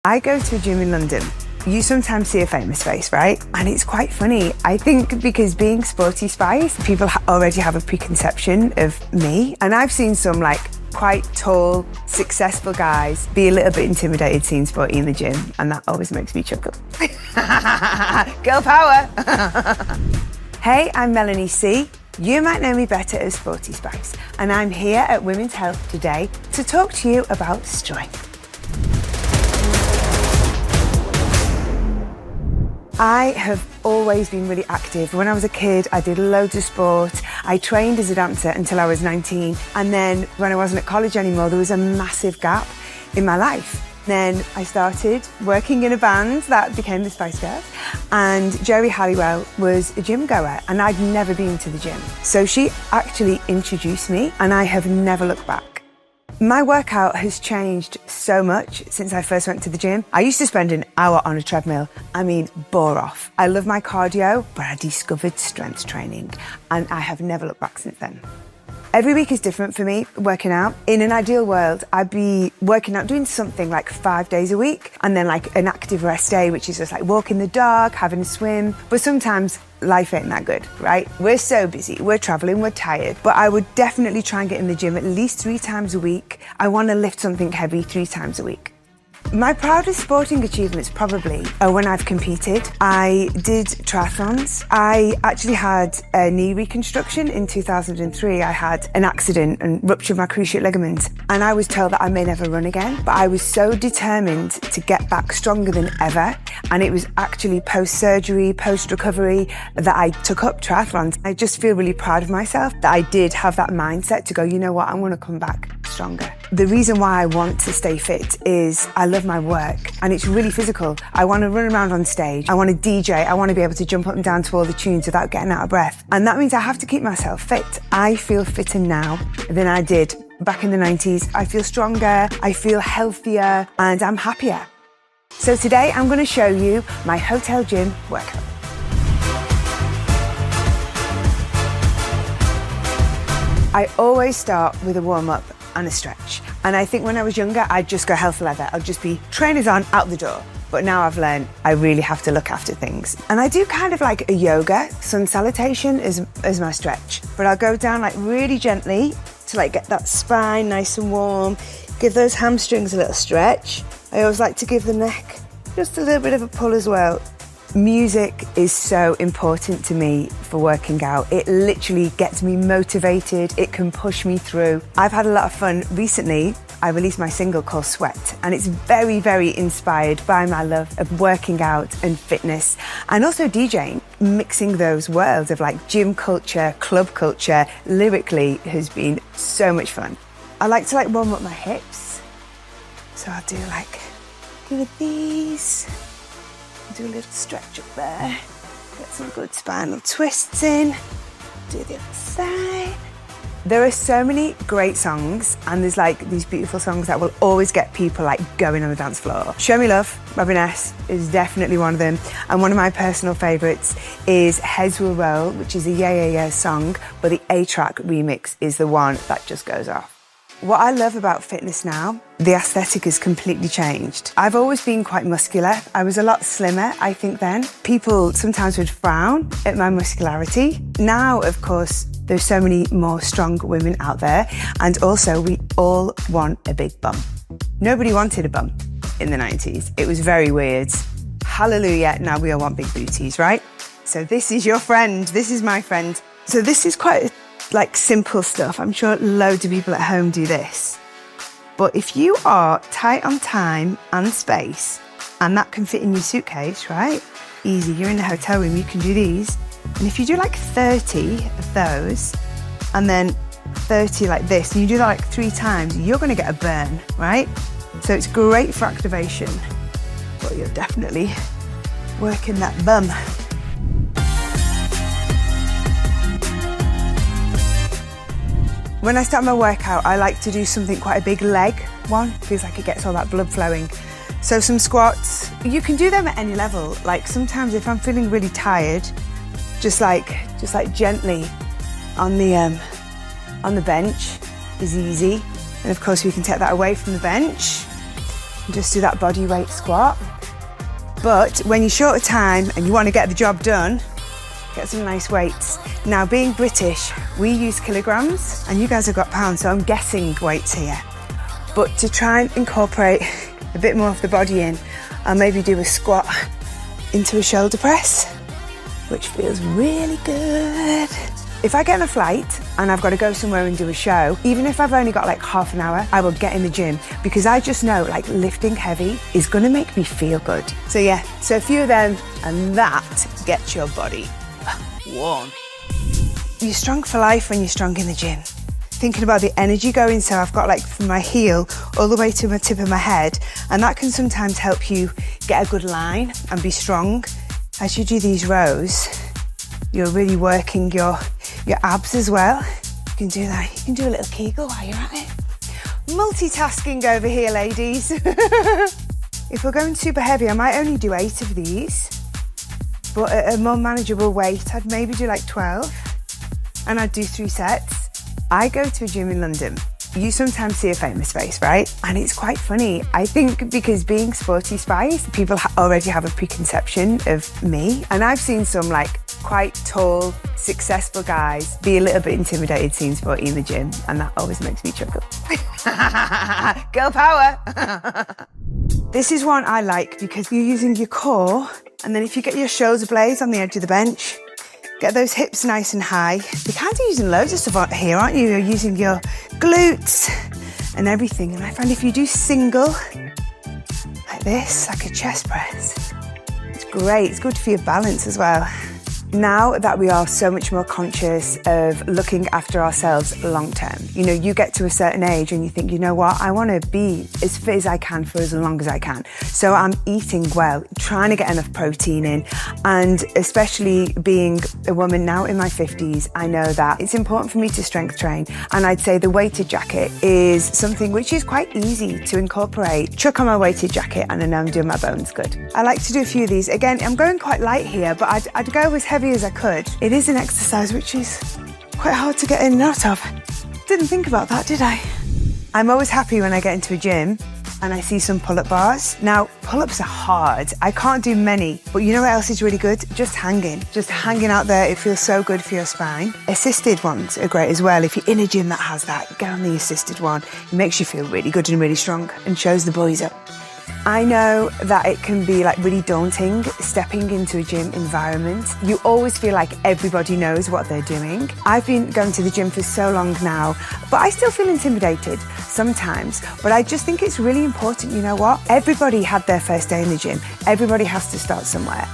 I go to a gym in London. You sometimes see a famous face, right? And it's quite funny. I think because being Sporty Spice, people already have a preconception of me. And I've seen some like quite tall, successful guys be a little bit intimidated seeing Sporty in the gym. And that always makes me chuckle. Girl power. Hey, I'm Melanie C. You might know me better as Sporty Spice. And I'm here at Women's Health today to talk to you about strength. I have always been really active. When I was a kid, I did loads of sport. I trained as a dancer until I was 19. And then when I wasn't at college anymore, there was a massive gap in my life. Then I started working in a band that became the Spice Girls. And Jerry Halliwell was a gym goer and I'd never been to the gym. So she actually introduced me and I have never looked back. My workout has changed so much since I first went to the gym. I used to spend an hour on a treadmill. I mean, bore off. I love my cardio, but I discovered strength training and I have never looked back since then. Every week is different for me, working out. In an ideal world, I'd be working out, doing something like 5 days a week, and then like an active rest day, which is just like walking the dog, having a swim. But sometimes life ain't that good, right? We're so busy, we're traveling, we're tired. But I would definitely try and get in the gym at least 3 times a week. I want to lift something heavy 3 times a week. My proudest sporting achievements probably are when I've competed. I did triathlons. I actually had a knee reconstruction in 2003. I had an accident and ruptured my cruciate ligament. And I was told that I may never run again. But I was so determined to get back stronger than ever. And it was actually post-surgery, post-recovery that I took up triathlons. I just feel really proud of myself that I did have that mindset to go, you know what, I'm going to come back stronger. The reason why I want to stay fit is I love my work and it's really physical. I want to run around on stage. I want to DJ. I want to be able to jump up and down to all the tunes without getting out of breath. And that means I have to keep myself fit. I feel fitter now than I did back in the 90s. I feel stronger, I feel healthier, and I'm happier. So today I'm going to show you my hotel gym workout. I always start with a warm-up and a stretch. And I think when I was younger, I'd just go hell for leather. I'd just be trainers on, out the door. But now I've learned I really have to look after things. And I do kind of like a yoga. Sun salutation is my stretch. But I'll go down like really gently to like get that spine nice and warm. Give those hamstrings a little stretch. I always like to give the neck just a little bit of a pull as well. Music is so important to me for working out. It literally gets me motivated. It can push me through. I've had a lot of fun. Recently, I released my single called Sweat, and it's very, very inspired by my love of working out and fitness, and also DJing. Mixing those worlds of like gym culture, club culture, lyrically has been so much fun. I like to like warm up my hips. So I'll do these. Do a little stretch up there, get some good spinal twists in, do the other side. There are so many great songs and there's like these beautiful songs that will always get people like going on the dance floor. Show Me Love, Robin S. is definitely one of them. And one of my personal favourites is Heads Will Roll, which is a Yeah Yeah Yeah song, but the A-Track remix is the one that just goes off. What I love about fitness now, the aesthetic has completely changed. I've always been quite muscular. I was a lot slimmer, I think then. People sometimes would frown at my muscularity. Now, of course, there's so many more strong women out there. And also, we all want a big bum. Nobody wanted a bum in the 90s. It was very weird. Hallelujah, now we all want big booties, right? So this is your friend. This is my friend. So this is quite like simple stuff. I'm sure loads of people at home do this. But if you are tight on time and space, and that can fit in your suitcase, right? Easy, you're in the hotel room, you can do these. And if you do like 30 of those, and then 30 like this, and you do that like 3 times, you're gonna get a burn, right? So it's great for activation, but you're definitely working that bum. When I start my workout, I like to do something quite a big leg one. Feels like it gets all that blood flowing. So some squats. You can do them at any level. Like sometimes if I'm feeling really tired, just like gently on the bench is easy. And of course we can take that away from the bench. and just do that body weight squat. But when you're short of time and you want to get the job done, get some nice weights. Now, being British, we use kilograms and you guys have got pounds, so I'm guessing weights here. But to try and incorporate a bit more of the body in, I'll maybe do a squat into a shoulder press, which feels really good. If I get on a flight and I've got to go somewhere and do a show, even if I've only got like half an hour, I will get in the gym because I just know like lifting heavy is going to make me feel good. So yeah, so a few of them and that gets your body warm. You're strong for life when you're strong in the gym. Thinking about the energy going, so I've got like from my heel all the way to the tip of my head, and that can sometimes help you get a good line and be strong. As you do these rows, you're really working your abs as well. You can do that. You can do a little Kegel while you're at it. Multitasking over here, ladies. If we're going super heavy, I might only do 8 of these, but at a more manageable weight, I'd maybe do like 12, and I'd do 3 sets. I go to a gym in London. You sometimes see a famous face, right? And it's quite funny. I think because being Sporty Spice, people already have a preconception of me. And I've seen some like quite tall, successful guys be a little bit intimidated seeing Sporty in the gym. And that always makes me chuckle. Girl power. This is one I like because you're using your core. And then if you get your shoulder blades on the edge of the bench, get those hips nice and high. You're kind of using loads of stuff here, aren't you? You're using your glutes and everything. And I find if you do single, like this, like a chest press, it's great. It's good for your balance as well. Now that we are so much more conscious of looking after ourselves long term, you know, you get to a certain age and you think, you know what, I want to be as fit as I can for as long as I can. So I'm eating well, trying to get enough protein in. And especially being a woman now in my 50s, I know that it's important for me to strength train. And I'd say the weighted jacket is something which is quite easy to incorporate. Chuck on my weighted jacket and I know I'm doing my bones good. I like to do a few of these. Again, I'm going quite light here, but I'd go as heavy as I could. It is an exercise which is quite hard to get in and out of. Didn't think about that, did I? I'm always happy when I get into a gym and I see some pull-up bars. Now, pull-ups are hard. I can't do many, but you know what else is really good? Just hanging out there. It feels so good for your spine. Assisted ones are great as well. If you're in a gym that has that, get on the assisted one. It makes you feel really good and really strong and shows the boys up. I know that it can be like really daunting stepping into a gym environment. You always feel like everybody knows what they're doing. I've been going to the gym for so long now, but I still feel intimidated sometimes. But I just think it's really important, you know what? Everybody had their first day in the gym. Everybody has to start somewhere.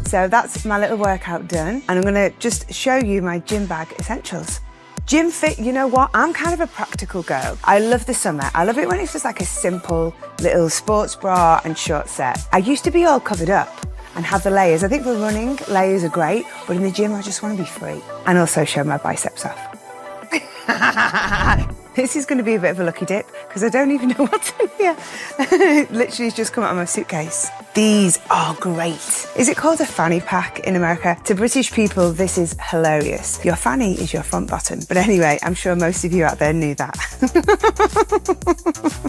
So that's my little workout done. And I'm gonna just show you my gym bag essentials. Gym fit, you know what? I'm kind of a practical girl. I love the summer. I love it when it's just like a simple little sports bra and short set. I used to be all covered up and have the layers. I think for running, layers are great, but in the gym, I just want to be free and also show my biceps off. This is going to be a bit of a lucky dip because I don't even know what's in here. Literally it's just come out of my suitcase. These are great. Is it called a fanny pack in America? To British people, this is hilarious. Your fanny is your front bottom. But anyway, I'm sure most of you out there knew that.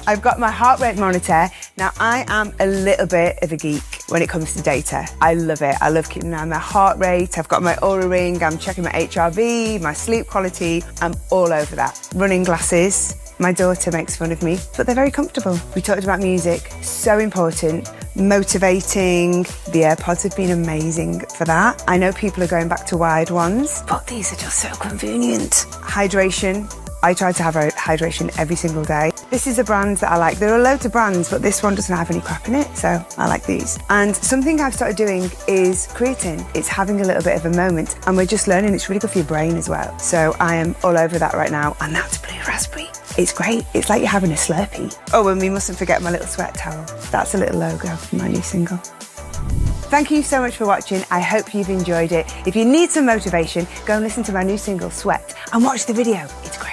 I've got my heart rate monitor. Now, I am a little bit of a geek when it comes to data. I love it. I love keeping an eye on my heart rate. I've got my Oura ring. I'm checking my HRV, my sleep quality. I'm all over that. Running glasses. My daughter makes fun of me, but they're very comfortable. We talked about music, so important, motivating. The AirPods have been amazing for that. I know people are going back to wired ones, but these are just so convenient. Hydration. I try to have hydration every single day. This is a brand that I like. There are loads of brands, but this one doesn't have any crap in it, so I like these. And something I've started doing is creatine. It's having a little bit of a moment, and we're just learning it's really good for your brain as well. So I am all over that right now, and that's blue raspberry. It's great. It's like you're having a Slurpee. Oh, and we mustn't forget my little sweat towel. That's a little logo for my new single. Thank you so much for watching. I hope you've enjoyed it. If you need some motivation, go and listen to my new single, Sweat, and watch the video. It's great.